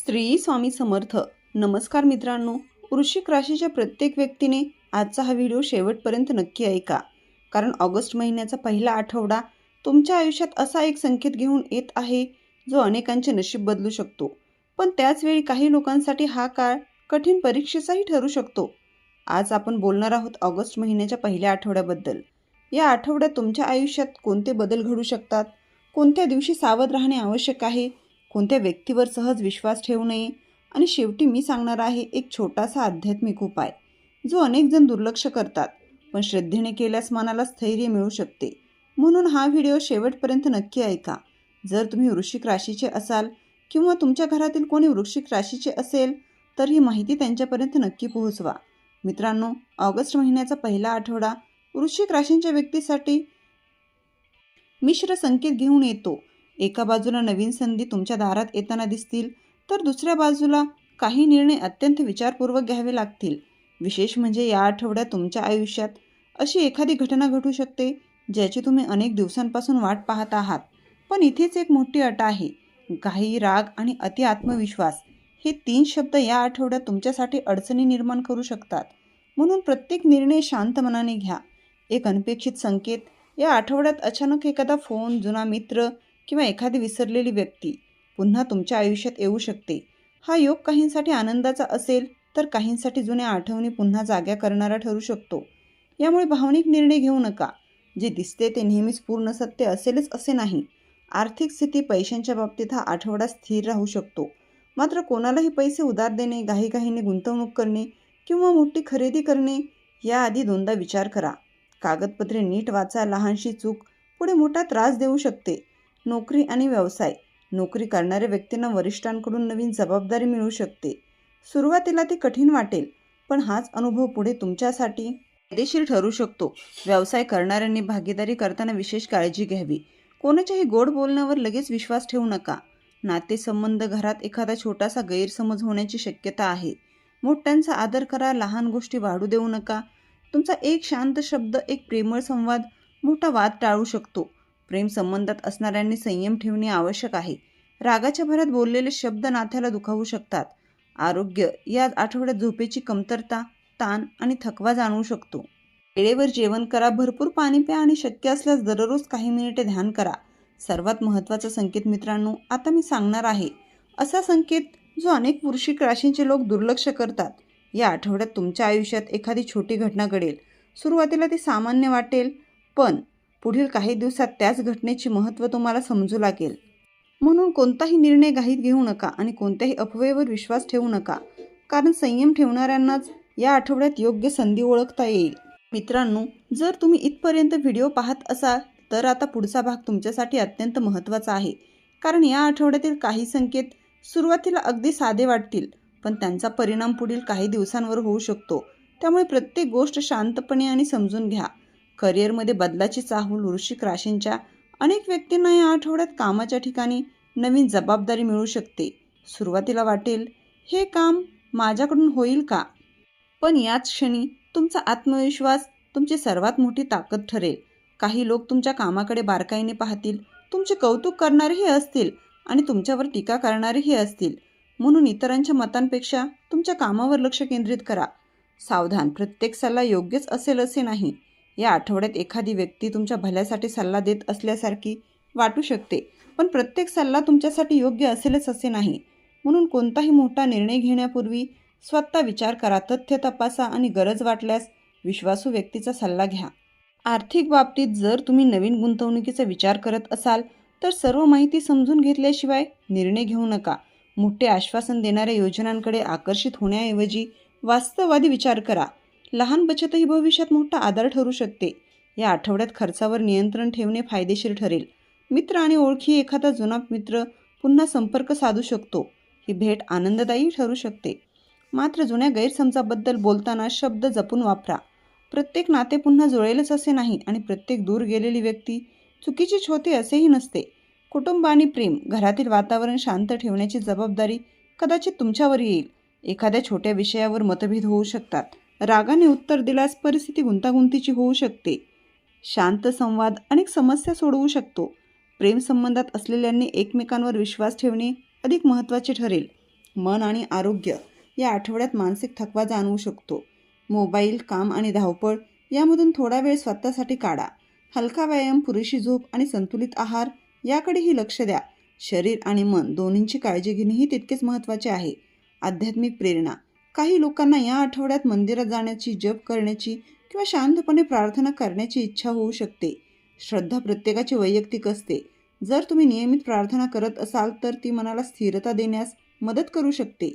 श्री स्वामी समर्थ. नमस्कार मित्रांनो, वृश्चिक राशीच्या प्रत्येक व्यक्तीने आजचा हा व्हिडिओ शेवटपर्यंत नक्की ऐका, कारण ऑगस्ट महिन्याचा पहिला आठवडा तुमच्या आयुष्यात असा एक संकेत घेऊन येत आहे जो अनेकांचे नशीब बदलू शकतो. पण त्याच वेळी काही लोकांसाठी हा काळ कठीण परीक्षेचाही ठरू शकतो. आज आपण बोलणार आहोत ऑगस्ट महिन्याच्या पहिल्या आठवड्याबद्दल. या आठवड्यात तुमच्या आयुष्यात कोणते बदल घडू शकतात, कोणत्या दिवशी सावध राहणे आवश्यक आहे, कोणत्या व्यक्तीवर सहज विश्वास ठेवू नये, आणि शेवटी मी सांगणार आहे एक छोटासा आध्यात्मिक उपाय जो अनेक जण दुर्लक्ष करतात, पण श्रद्धेने केल्यास मनाला स्थैर्य मिळू शकते. म्हणून हा व्हिडिओ शेवटपर्यंत नक्की ऐका. जर तुम्ही वृश्चिक राशीचे असाल किंवा तुमच्या घरातील कोणी वृश्चिक राशीचे असेल तर ही माहिती त्यांच्यापर्यंत नक्की पोहोचवा. मित्रांनो, ऑगस्ट महिन्याचा पहिला आठवडा वृश्चिक राशींच्या व्यक्तीसाठी मिश्र संकेत घेऊन येतो. एका बाजूला नवीन संधी तुमच्या दारात येताना दिसतील, तर दुसऱ्या बाजूला काही निर्णय अत्यंत विचारपूर्वक घ्यावे लागतील. विशेष म्हणजे या आठवड्यात तुमच्या आयुष्यात अशी एखादी घटना घडू शकते ज्याची तुम्ही अनेक दिवसांपासून वाट पाहत आहात. पण इथेच एक मोठी अट आहे. घाई, राग आणि अति आत्मविश्वास हे 3 शब्द या आठवड्यात तुमच्यासाठी अडचणी निर्माण करू शकतात. म्हणून प्रत्येक निर्णय शांत मनाने घ्या. एक अनपेक्षित संकेत: या आठवड्यात अचानक एखादा फोन, जुना मित्र किंवा एखादी विसरलेली व्यक्ती पुन्हा तुमच्या आयुष्यात येऊ शकते. हा योग काहींसाठी आनंदाचा असेल तर काहींसाठी जुन्या आठवणी पुन्हा जाग्या करणारा ठरू शकतो. यामुळे भावनिक निर्णय घेऊ नका. जे दिसते ते नेहमीच पूर्ण सत्य असेलच असे नाही. आर्थिक स्थिती, पैशांच्या बाबतीत हा आठवडा स्थिर राहू शकतो. मात्र कोणालाही पैसे उधार देणे, घाईघाईने गुंतवणूक करणे किंवा मोठी खरेदी करणे याआधी दोनदा विचार करा. कागदपत्रे नीट वाचा. लहानशी चूक पुढे मोठा त्रास देऊ शकते. नोकरी आणि व्यवसाय: नोकरी करणाऱ्या व्यक्तींना वरिष्ठांकडून नवीन जबाबदारी मिळू शकते. सुरुवातीला ती कठीण वाटेल, पण हाच अनुभव पुढे तुमच्यासाठी फायदेशीर ठरू शकतो. व्यवसाय करणाऱ्यांनी भागीदारी करताना विशेष काळजी घ्यावी. कोणाच्याही गोड बोलण्यावर लगेच विश्वास ठेवू नका. नातेसंबंध: घरात एखादा छोटासा गैरसमज होण्याची शक्यता आहे. मोठ्यांचा आदर करा. लहान गोष्टी वाढू देऊ नका. तुमचा एक शांत शब्द, एक प्रेमळ संवाद मोठा वाद टाळू शकतो. प्रेम संबंधात असणाऱ्यांनी संयम ठेवणे आवश्यक आहे. रागाच्या भरात बोललेले शब्द नात्याला दुखावू शकतात. आरोग्य: या आठवड्यात झोपेची कमतरता, ताण आणि थकवा जाणवू शकतो. वेळेवर जेवण करा, भरपूर पाणी प्या आणि शक्य असल्यास दररोज काही मिनिटे ध्यान करा. सर्वात महत्त्वाचा संकेत मित्रांनो, आता मी सांगणार आहे असा संकेत जो अनेक वृश्चिक राशींचे लोक दुर्लक्ष करतात. या आठवड्यात तुमच्या आयुष्यात एखादी छोटी घटना घडेल. सुरुवातीला ती सामान्य वाटेल, पण पुढील काही दिवसात त्याच घटनेचे महत्त्व तुम्हाला समजू लागेल. म्हणून कोणताही निर्णय घाईत घेऊ नका आणि कोणत्याही अफवेवर विश्वास ठेवू नका, कारण संयम ठेवणाऱ्यांनाच या आठवड्यात योग्य संधी ओळखता येईल. मित्रांनो, जर तुम्ही इथपर्यंत व्हिडिओ पाहत असाल तर आता पुढचा भाग तुमच्यासाठी अत्यंत महत्त्वाचा आहे. कारण या आठवड्यातील काही संकेत सुरुवातीला अगदी साधे वाटतील, पण त्यांचा परिणाम पुढील काही दिवसांवर होऊ शकतो. त्यामुळे प्रत्येक गोष्ट शांतपणे आणि समजून घ्या. करिअरमध्ये बदलाची चाहूल: वृश्चिक राशींच्या अनेक व्यक्तींना या आठवड्यात कामाच्या ठिकाणी नवीन जबाबदारी मिळू शकते. सुरुवातीला वाटेल, हे काम माझ्याकडून होईल का? पण याच क्षणी तुमचा आत्मविश्वास तुमची सर्वात मोठी ताकद ठरेल. काही लोक तुमच्या कामाकडे बारकाईने पाहतील, तुमचे कौतुक करणारेही असतील आणि तुमच्यावर टीका करणारेही असतील. म्हणून इतरांच्या मतांपेक्षा तुमच्या कामावर लक्ष केंद्रित करा. सावधान: प्रत्येक सल्ला योग्यच असेल असे नाही. या आठवड्यात एखादी व्यक्ती तुमच्या भल्यासाठी सल्ला देत असल्यासारखी वाटू शकते, पण प्रत्येक सल्ला तुमच्यासाठी योग्य असेलच असे नाही. म्हणून कोणताही मोठा निर्णय घेण्यापूर्वी स्वतः विचार करा, तथ्य तपासा आणि गरज वाटल्यास विश्वासू व्यक्तीचा सल्ला घ्या. आर्थिक बाबतीत: जर तुम्ही नवीन गुंतवणुकीचा विचार करत असाल तर सर्व माहिती समजून घेतल्याशिवाय निर्णय घेऊ नका. मोठे आश्वासन देणाऱ्या योजनांकडे आकर्षित होण्याऐवजी वास्तववादी विचार करा. लहान बचतही भविष्यात मोठा आधार ठरू शकते. या आठवड्यात खर्चावर नियंत्रण ठेवणे फायदेशीर ठरेल. मित्र आणि ओळखी: एखादा जुना मित्र पुन्हा संपर्क साधू शकतो. ही भेट आनंददायी ठरू शकते. मात्र जुन्या गैरसमजाबद्दल बोलताना शब्द जपून वापरा. प्रत्येक नाते पुन्हा जुळेलच असे नाही आणि प्रत्येक दूर गेलेली व्यक्ती चुकीचीच होते असेही नसते. कुटुंब आणि प्रेम: घरातील वातावरण शांत ठेवण्याची जबाबदारी कदाचित तुमच्यावर येईल. एखाद्या छोट्या विषयावर मतभेद होऊ शकतात. रागाने उत्तर दिल्यास परिस्थिती गुंतागुंतीची होऊ शकते. शांत संवाद अनेक समस्या सोडवू शकतो. प्रेम संबंधात असलेल्यांनी एकमेकांवर विश्वास ठेवणे अधिक महत्त्वाचे ठरेल. मन आणि आरोग्य या आठवड्यात मानसिक थकवा जाणवू शकतो. मोबाईल, काम आणि धावपळ यामधून थोडा वेळ स्वतःसाठी काढा. हलका व्यायाम, पुरेशी झोप आणि संतुलित आहार याकडेही लक्ष द्या. शरीर आणि मन दोन्हींची काळजी घेणेही तितकेच महत्त्वाचे आहे. आध्यात्मिक प्रेरणा. काही लोकांना या आठवड्यात मंदिरात जाण्याची, जप करण्याची किंवा शांतपणे प्रार्थना करण्याची इच्छा होऊ शकते. श्रद्धा प्रत्येकाची वैयक्तिक असते. जर तुम्ही नियमित प्रार्थना करत असाल तर ती मनाला स्थिरता देण्यास मदत करू शकते.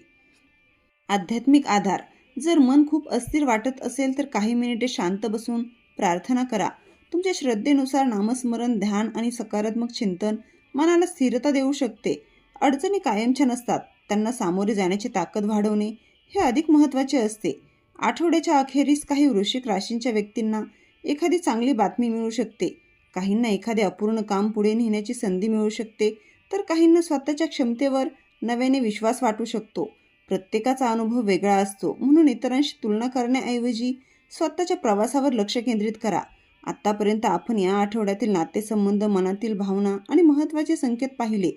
आध्यात्मिक आधार. जर मन खूप अस्थिर वाटत असेल तर काही मिनिटे शांत बसून प्रार्थना करा. तुमच्या श्रद्धेनुसार नामस्मरण, ध्यान आणि सकारात्मक चिंतन मनाला स्थिरता देऊ शकते. अडचणी कायमच्या नसतात, त्यांना सामोरे जाण्याची ताकद वाढवणे हे अधिक महत्त्वाचे असते. आठवड्याच्या अखेरीस काही वृश्चिक राशींच्या व्यक्तींना एखादी चांगली बातमी मिळू शकते. काहींना एखादे अपूर्ण काम पुढे नेण्याची संधी मिळू शकते, तर काहींना स्वतःच्या क्षमतेवर नव्याने विश्वास वाटू शकतो. प्रत्येकाचा अनुभव वेगळा असतो, म्हणून इतरांशी तुलना करण्याऐवजी स्वतःच्या प्रवासावर लक्ष केंद्रित करा. आत्तापर्यंत आपण या आठवड्यातील नातेसंबंध, मनातील भावना आणि महत्त्वाचे संकेत पाहिले.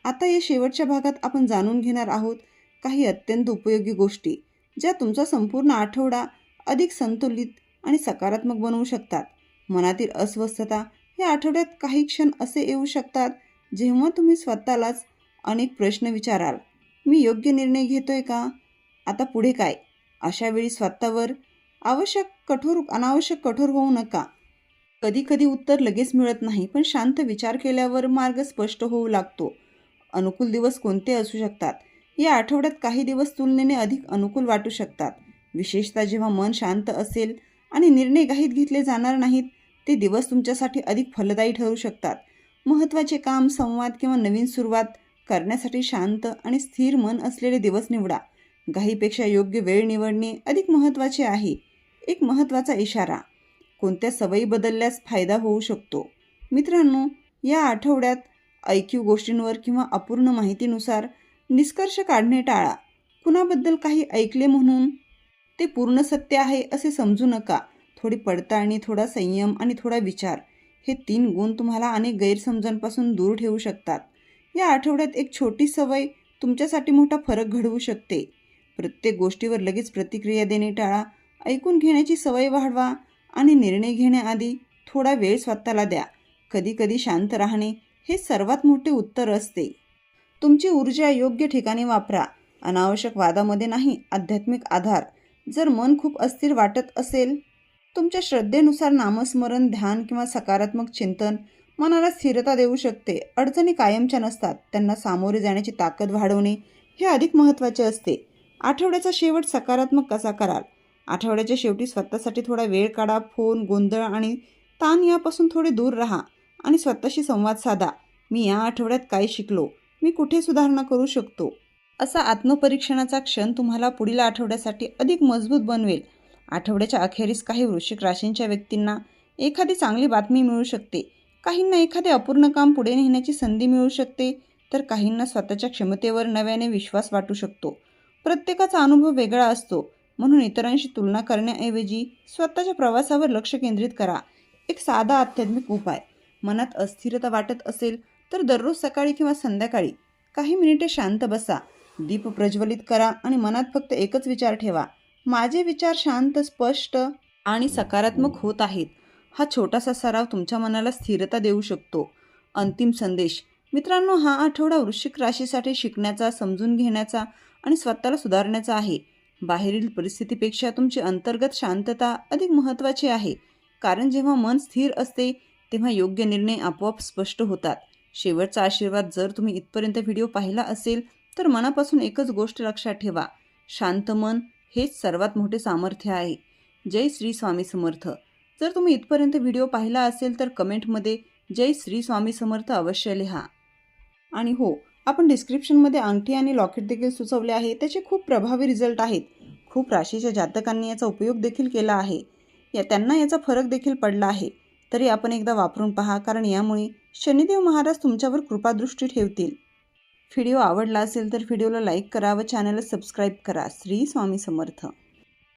आता या शेवटच्या भागात आपण जाणून घेणार आहोत काही अत्यंत उपयोगी गोष्टी, ज्या तुमचा संपूर्ण आठवडा अधिक संतुलित आणि सकारात्मक बनवू शकतात. मनातील अस्वस्थता. या आठवड्यात काही क्षण असे येऊ शकतात जेव्हा तुम्ही स्वतःलाच अनेक प्रश्न विचाराल. मी योग्य निर्णय घेतोय का? आता पुढे काय? अशा वेळी स्वतःवर अनावश्यक कठोर होऊ नका. कधीकधी उत्तर लगेच मिळत नाही, पण शांत विचार केल्यावर मार्ग स्पष्ट होऊ लागतो. अनुकूल दिवस कोणते असू शकतात? या आठवड्यात काही दिवस तुलनेने अधिक अनुकूल वाटू शकतात, विशेषतः जेव्हा मन शांत असेल आणि निर्णय घाईत घेतले जाणार नाहीत. ते दिवस तुमच्यासाठी अधिक फलदायी ठरू शकतात. महत्त्वाचे काम, संवाद किंवा नवीन सुरुवात करण्यासाठी शांत आणि स्थिर मन असलेले दिवस निवडा. घाईपेक्षा योग्य वेळ निवडणे अधिक महत्त्वाचे आहे. एक महत्त्वाचा इशारा. कोणत्या सवयी बदलल्यास फायदा होऊ शकतो? मित्रांनो, या आठवड्यात ऐकीव गोष्टींवर किंवा अपूर्ण माहितीनुसार निष्कर्ष काढणे टाळा. कुणाबद्दल काही ऐकले म्हणून ते पूर्ण सत्य आहे असे समजू नका. थोडी पडताळणी, थोडा संयम आणि थोडा विचार हे 3 गुण तुम्हाला अनेक गैरसमजांपासून दूर ठेवू शकतात. या आठवड्यात एक छोटी सवय तुमच्यासाठी मोठा फरक घडवू शकते. प्रत्येक गोष्टीवर लगेच प्रतिक्रिया देणे टाळा. ऐकून घेण्याची सवय वाढवा आणि निर्णय घेण्याआधी थोडा वेळ स्वतःला द्या. कधीकधी शांत राहणे हे सर्वात मोठे उत्तर असते. तुमची ऊर्जा योग्य ठिकाणी वापरा, अनावश्यक वादामध्ये नाही. आध्यात्मिक आधार. जर मन खूप अस्थिर वाटत असेल, तुमच्या श्रद्धेनुसार नामस्मरण, ध्यान किंवा सकारात्मक चिंतन मनाला स्थिरता देऊ शकते. अडचणी कायमच्या नसतात, त्यांना सामोरे जाण्याची ताकद वाढवणे हे अधिक महत्त्वाचे असते. आठवड्याचा शेवट सकारात्मक कसा कराल? आठवड्याच्या शेवटी स्वतःसाठी थोडा वेळ काढा. फोन, गोंधळ आणि ताण यापासून थोडे दूर राहा आणि स्वतःशी संवाद साधा. मी या आठवड्यात काय शिकलो? मी कुठे सुधारणा करू शकतो? असा आत्मपरीक्षणाचा क्षण तुम्हाला पुढील आठवड्यासाठी अधिक मजबूत बनवेल. आठवड्याच्या अखेरीस काही वृश्चिक राशींच्या व्यक्तींना एखादी चांगली बातमी मिळू शकते. काहींना एखादे अपूर्ण काम पुढे नेण्याची संधी मिळू शकते, तर काहींना स्वतःच्या क्षमतेवर नव्याने विश्वास वाटू शकतो. प्रत्येकाचा अनुभव वेगळा असतो, म्हणून इतरांशी तुलना करण्याऐवजी स्वतःच्या प्रवासावर लक्ष केंद्रित करा. एक साधा आध्यात्मिक उपाय. मनात अस्थिरता वाटत असेल तर दररोज सकाळी किंवा संध्याकाळी काही मिनिटे शांत बसा. दीप प्रज्वलित करा आणि मनात फक्त एकच विचार ठेवा: माझे विचार शांत, स्पष्ट आणि सकारात्मक होत आहेत. हा छोटासा सराव तुमच्या मनाला स्थिरता देऊ शकतो. अंतिम संदेश. मित्रांनो, हा आठवडा वृश्चिक राशीसाठी शिकण्याचा, समजून घेण्याचा आणि स्वतःला सुधारण्याचा आहे. बाहेरील परिस्थितीपेक्षा तुमची अंतर्गत शांतता अधिक महत्त्वाची आहे, कारण जेव्हा मन स्थिर असते तेव्हा योग्य निर्णय आपोआप स्पष्ट होतात. शेवटचा आशीर्वाद. जर तुम्ही इथपर्यंत व्हिडिओ पाहिला असेल तर मनापासून एकच गोष्ट लक्षात ठेवा: शांत मन हेच सर्वात मोठे सामर्थ्य आहे. जय श्री स्वामी समर्थ. जर तुम्ही इथपर्यंत व्हिडिओ पाहिला असेल तर कमेंटमध्ये जय श्री स्वामी समर्थ अवश्य लिहा. आणि हो, आपण डिस्क्रिप्शनमध्ये अंगठी आणि लॉकेट देखील सुचवले आहे. त्याचे खूप प्रभावी रिझल्ट आहेत. खूप राशीच्या जातकांनी याचा उपयोग देखील केला आहे. त्यांना याचा फरक देखील पडला आहे. तरी आपण एकदा वापरून पहा, कारण यामुळे शनिदेव महाराज तुमच्यावर कृपादृष्टी ठेवतील. व्हिडिओ आवडला असेल तर व्हिडिओला लाईक करा व चॅनलला सबस्क्राईब करा. श्री स्वामी समर्थ.